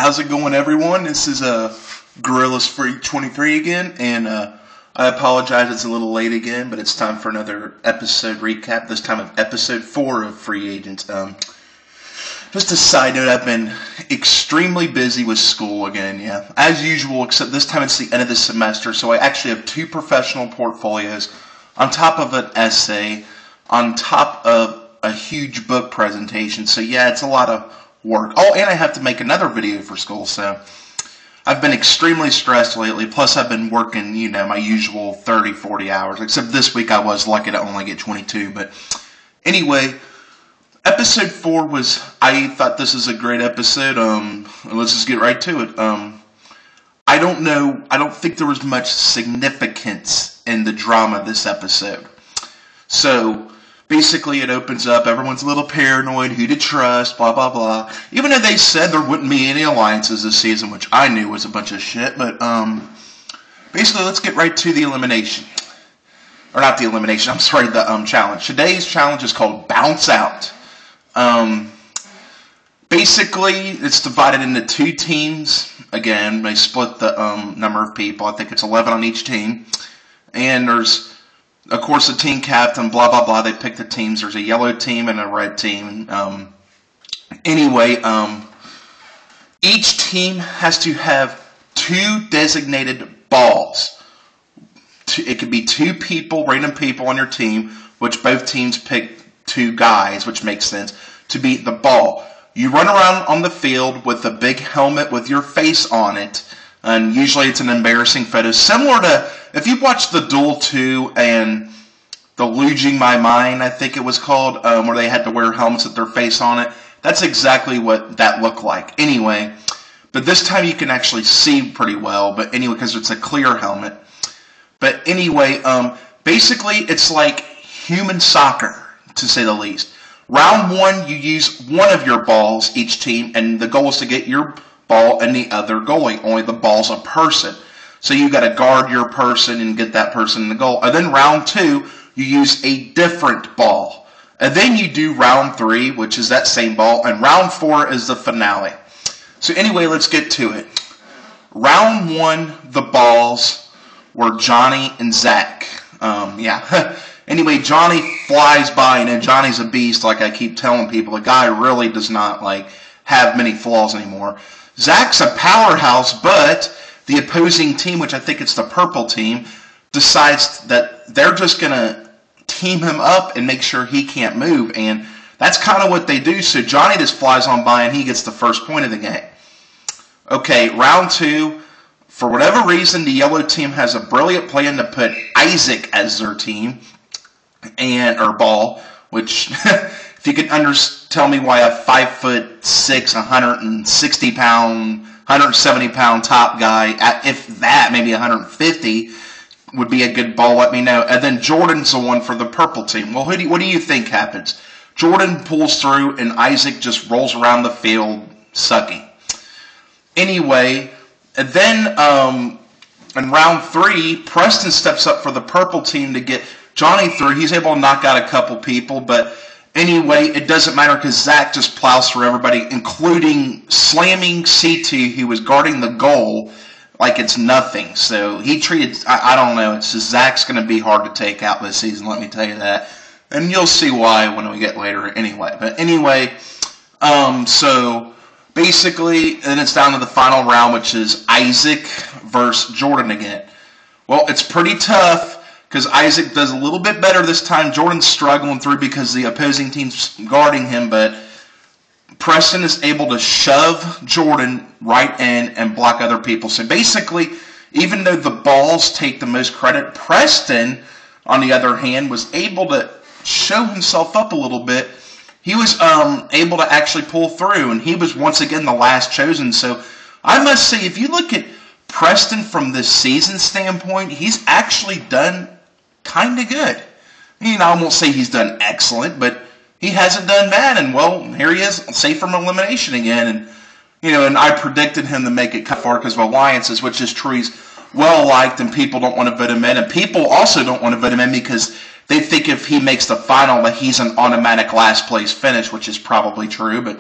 How's it going, everyone? This is Gorillas Freak 23 again, and I apologize it's a little late again, but it's time for another episode recap, this time of episode 4 of Free Agents. Just a side note, I've been extremely busy with school again, yeah, as usual, except this time it's the end of the semester, so I actually have 2 professional portfolios, on top of an essay, on top of a huge book presentation, so yeah, it's a lot of work. Oh, and I have to make another video for school, so I've been extremely stressed lately, plus I've been working, you know, my usual 30, 40 hours, except this week I was lucky to only get 22, but anyway, episode 4 was, I thought this is a great episode, let's just get right to it. I don't think there was much significance in the drama of this episode, so basically, it opens up, everyone's a little paranoid, who to trust, blah, blah, blah. Even though they said there wouldn't be any alliances this season, which I knew was a bunch of shit, but, basically, let's get right to the elimination. Or not the elimination, I'm sorry, the, challenge. Today's challenge is called Bounce Out. Basically, it's divided into 2 teams. Again, they split the, number of people. I think it's 11 on each team. And there's, of course, the team captain, blah, blah, blah. They pick the teams. There's a yellow team and a red team. Anyway, each team has to have 2 designated balls. It could be 2 people, random people on your team, which both teams pick 2 guys, which makes sense, to be the ball. You run around on the field with a big helmet with your face on it, and usually it's an embarrassing photo, similar to, if you watched The Duel 2 and The Losing My Mind, I think it was called, where they had to wear helmets with their face on it, that's exactly what that looked like. Anyway, but this time you can actually see pretty well, but anyway, because it's a clear helmet. But anyway, basically it's like human soccer, to say the least. Round 1, you use one of your balls, each team, and the goal is to get your ball and the other goalie. Only the ball's a person. So you got to guard your person and get that person in the goal. And then round 2, you use a different ball. And then you do round 3, which is that same ball. And round 4 is the finale. So anyway, let's get to it. Round 1, the balls were Johnny and Zach. Yeah. Anyway, Johnny flies by, and Johnny's a beast, like I keep telling people. The guy really does not, like, have many flaws anymore. Zach's a powerhouse, but the opposing team, which I think it's the purple team, decides that they're just going to team him up and make sure he can't move, and that's kind of what they do. So Johnny just flies on by, and he gets the first point of the game. Okay, round 2, for whatever reason, the yellow team has a brilliant plan to put Isaac as their team, or ball, which, if you could tell me why a 5'6", 160-pound, 170-pound top guy, if that, maybe 150, would be a good ball, let me know. And then Jordan's the one for the purple team. Well, what do you think happens? Jordan pulls through, and Isaac just rolls around the field sucking. Anyway, and then in round 3, Preston steps up for the purple team to get Johnny through. He's able to knock out a couple people, but anyway, it doesn't matter because Zach just plows through everybody, including slamming C2, who was guarding the goal, like it's nothing. So he treated, I don't know, it's just Zach's going to be hard to take out this season, let me tell you that. And you'll see why when we get later anyway. But anyway, so basically, then it's down to the final round, which is Isaac versus Jordan again. Well, it's pretty tough, because Isaac does a little bit better this time. Jordan's struggling through because the opposing team's guarding him, but Preston is able to shove Jordan right in and block other people. So basically, even though the balls take the most credit, Preston, on the other hand, was able to show himself up a little bit. He was able to actually pull through, and he was once again the last chosen. So I must say, if you look at Preston from this season standpoint, he's actually done kind of good. You know, I won't say he's done excellent, but he hasn't done bad. And, well, here he is, safe from elimination again. And, you know, and I predicted him to make it far because of alliances, which is true. He's well-liked, and people don't want to vote him in. And people also don't want to vote him in because they think if he makes the final that he's an automatic last-place finish, which is probably true. But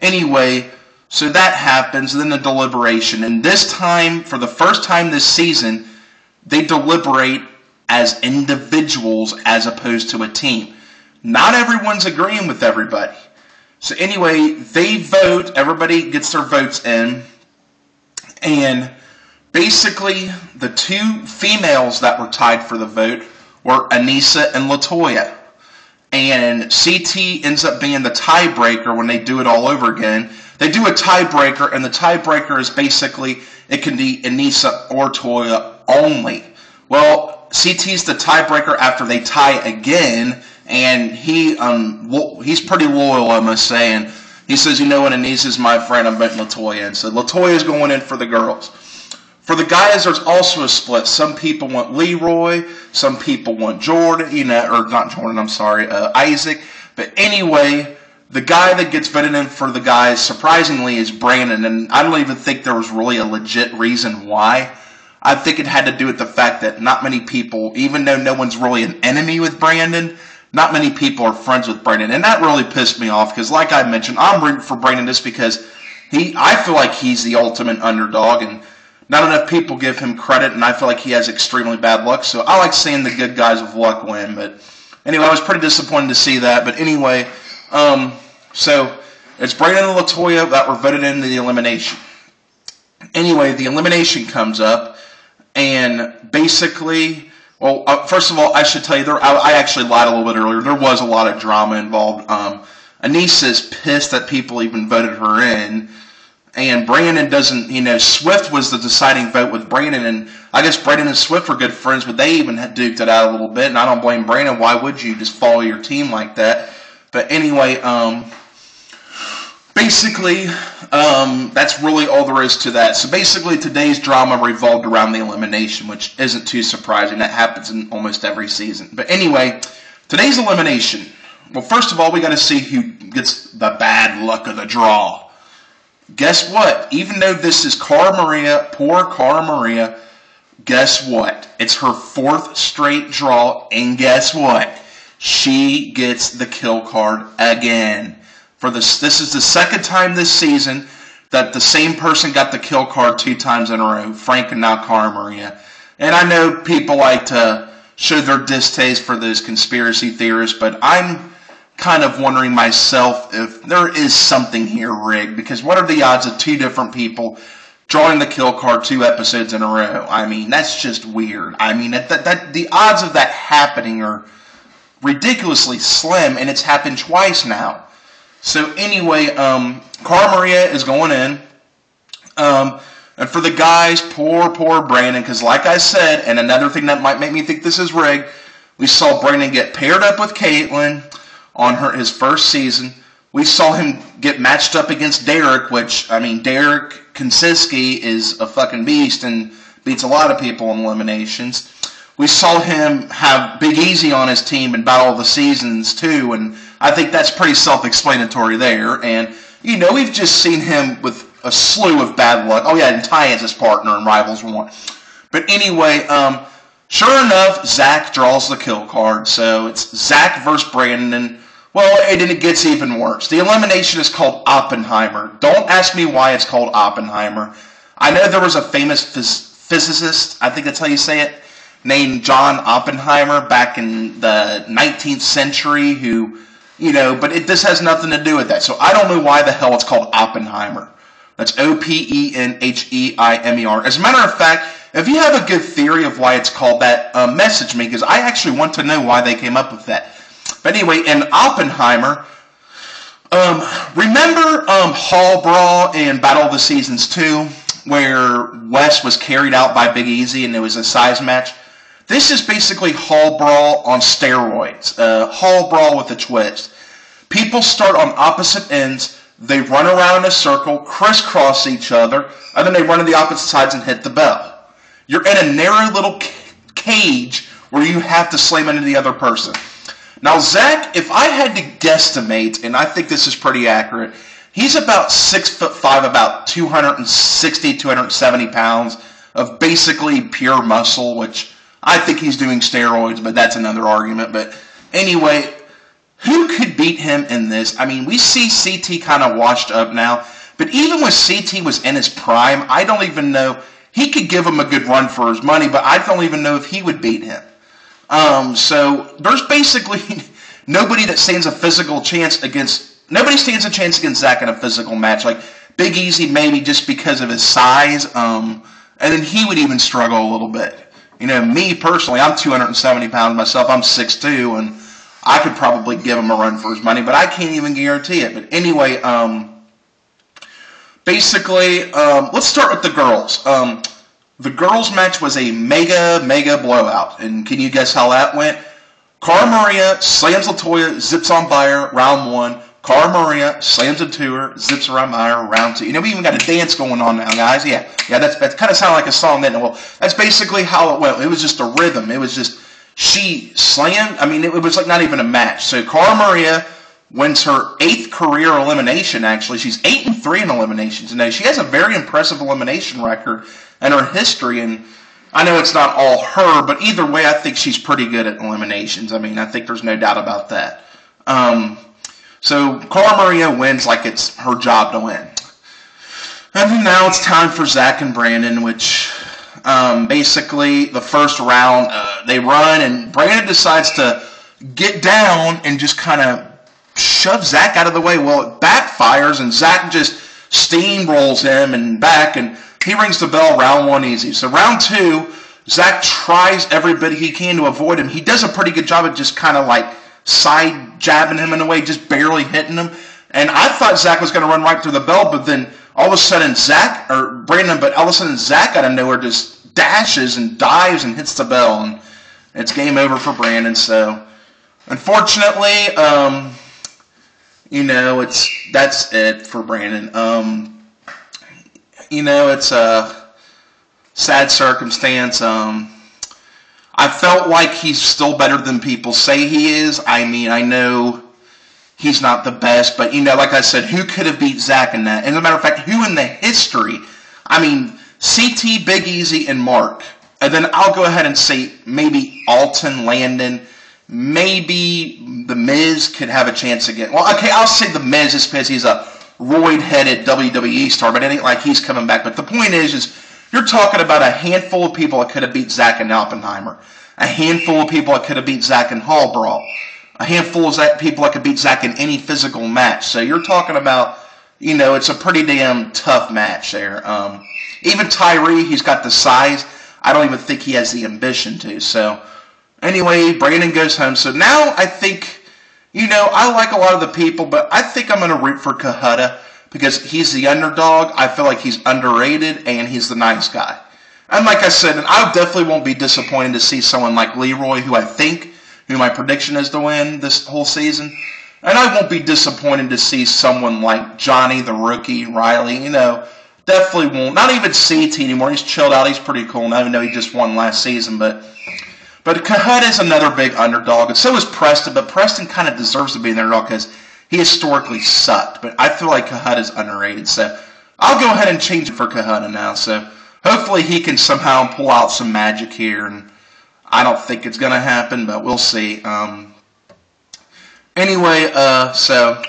anyway, So that happens, and then the deliberation. And this time, for the first time this season, they deliberate as individuals as opposed to a team. Not everyone's agreeing with everybody. So anyway, they vote, everybody gets their votes in, and basically the two females that were tied for the vote were Anissa and LaToya. And CT ends up being the tiebreaker when they do it all over again. They do a tiebreaker, and the tiebreaker is basically, it can be Anissa or Toya only. Well, CT's the tiebreaker after they tie again, and he's pretty loyal, I must say. And he says, you know what, Anissa's my friend, I'm voting LaToya. And so LaToya's going in for the girls. For the guys, there's also a split. Some people want Leroy, some people want Jordan, or not Jordan, I'm sorry, Isaac. But anyway, the guy that gets voted in for the guys, surprisingly, is Brandon. And I don't even think there was really a legit reason why. I think it had to do with the fact that not many people, even though no one's really an enemy with Brandon, not many people are friends with Brandon. And that really pissed me off because, like I mentioned, I'm rooting for Brandon just because I feel like he's the ultimate underdog, and not enough people give him credit, and I feel like he has extremely bad luck. So I like seeing the good guys with luck win. But anyway, I was pretty disappointed to see that. But anyway, so it's Brandon and LaToya that were voted into the elimination. Anyway, the elimination comes up, and basically, well, first of all, I should tell you, I actually lied a little bit earlier. There was a lot of drama involved. Anissa's pissed that people even voted her in. And Brandon doesn't, Swift was the deciding vote with Brandon, and I guess Brandon and Swift were good friends, but they even had duked it out a little bit, and I don't blame Brandon. Why would you just follow your team like that? But anyway, basically, that's really all there is to that. So basically, today's drama revolved around the elimination, which isn't too surprising. That happens in almost every season. But anyway, today's elimination. Well, first of all, we got to see who gets the bad luck of the draw. Guess what? Even though this is Cara Maria, poor Cara Maria, guess what? It's her 4th straight draw, and guess what? She gets the kill card again. This is the 2nd time this season that the same person got the kill card 2 times in a row, Frank and now Cara Maria. And I know people like to show their distaste for those conspiracy theorists, but I'm kind of wondering myself if there is something here rigged, because what are the odds of 2 different people drawing the kill card 2 episodes in a row? I mean, that's just weird. I mean, the odds of that happening are ridiculously slim, and it's happened twice now. So anyway, Cara Maria is going in, and for the guys, poor Brandon, because like I said, and another thing that might make me think this is rigged, we saw Brandon get paired up with Caitlyn on his first season. We saw him get matched up against Derek, which, I mean, Derek Konsiski is a fucking beast and beats a lot of people in eliminations. We saw him have Big Easy on his team in about all the seasons, too, and I think that's pretty self-explanatory there. And, we've just seen him with a slew of bad luck. Oh, yeah, and Tyan's his partner in Rivals 1. But anyway, sure enough, Zach draws the kill card, so it's Zach versus Brandon. Well, and it gets even worse. The elimination is called Oppenheimer. Don't ask me why it's called Oppenheimer. I know there was a famous physicist, I think that's how you say it, named John Oppenheimer back in the 19th century who, but this has nothing to do with that. So I don't know why the hell it's called Oppenheimer. That's Oppenheimer. As a matter of fact, if you have a good theory of why it's called that, message me, because I actually want to know why they came up with that. But anyway, in Oppenheimer, remember Hall Brawl in Battle of the Seasons 2, where Wes was carried out by Big Easy and it was a size match? This is basically Hall Brawl on steroids. Hall Brawl with a twist. People start on opposite ends, they run around in a circle, crisscross each other, and then they run to the opposite sides and hit the bell. You're in a narrow little cage where you have to slam into the other person. Now, Zach, if I had to guesstimate, and I think this is pretty accurate, he's about 6'5", about 260, 270 pounds of basically pure muscle, which I think he's doing steroids, but that's another argument. But anyway, who could beat him in this? I mean, we see CT kind of washed up now, But even when CT was in his prime, I don't even know. He could give him a good run for his money, but I don't even know if he would beat him. So there's basically nobody that stands a physical chance against. Nobody stands a chance against Zach in a physical match. Like Big Easy, maybe just because of his size, and then he would even struggle a little bit. You know, me personally, I'm 270 pounds myself. I'm 6'2", and I could probably give him a run for his money, but I can't even guarantee it. But anyway, basically, let's start with the girls. The girls' match was a mega blowout, and can you guess how that went? Cara Maria slams Latoya, zips on by her, round 1. Cara Maria slams into her, zips around by her, round 2. You know, we even got a dance going on now, guys. Yeah, that kind of sounded like a song, didn't it? Well, that's basically how it went. It was just a rhythm. It was just, she slammed, I mean, it was like not even a match. So Cara Maria wins her 8th career elimination, actually. She's 8-3 in eliminations. And she has a very impressive elimination record in her history, and I know it's not all her, but either way, I think she's pretty good at eliminations. I mean, I think there's no doubt about that. So Cara Maria wins like it's her job to win. And now it's time for Zach and Brandon, which basically the first round, they run, and Brandon decides to get down and just kind of shove Zach out of the way. Well, it backfires, and Zach just steamrolls him and back, and he rings the bell, round 1 easy. So round 2, Zach tries every bit he can to avoid him. He does a pretty good job of just kind of like side jabbing him in a way, just barely hitting him. And I thought Zach was going to run right through the bell, but then all of a sudden Zach out of nowhere just dashes and dives and hits the bell, and it's game over for Brandon. So unfortunately, you know, that's it for Brandon. You know, it's a sad circumstance. I felt like he's still better than people say he is. I mean, I know he's not the best, but, you know, like I said, who could have beat Zach in that? As a matter of fact, who in the history? I mean, CT, Big Easy, and Mark. And then I'll go ahead and say maybe Alton, Landon, maybe The Miz could have a chance again. Well, okay, I'll say The Miz just because he's a roid-headed WWE star, but it ain't like he's coming back. But the point is you're talking about a handful of people that could have beat Zach in Oppenheimer, a handful of people that could have beat Zach in Hall Brawl, a handful of people that could beat Zach in any physical match. So you're talking about, you know, it's a pretty damn tough match there. Even Tyree, he's got the size. I don't even think he has the ambition to. So anyway, Brandon goes home. So now I think, you know, I like a lot of the people, but I think I'm going to root for Kahutta because he's the underdog. I feel like he's underrated, and he's the nice guy. And like I said, and I definitely won't be disappointed to see someone like Leroy, who my prediction is to win this whole season. And I won't be disappointed to see someone like Johnny, the rookie, Riley, you know, definitely won't. Not even CT anymore. He's chilled out. He's pretty cool now, even though he just won last season, But Kahutta is another big underdog, and so is Preston, but Preston kind of deserves to be an underdog because he historically sucked. But I feel like Kahutta is underrated, so I'll go ahead and change it for Kahutta now. So hopefully he can somehow pull out some magic here, and I don't think it's going to happen, but we'll see. Anyway, so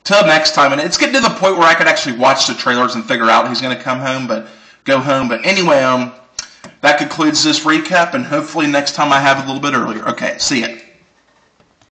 till next time, and it's getting to the point where I could actually watch the trailers and figure out who's going to go home. But anyway, that concludes this recap, and hopefully next time I have it a little bit earlier. Okay, see ya.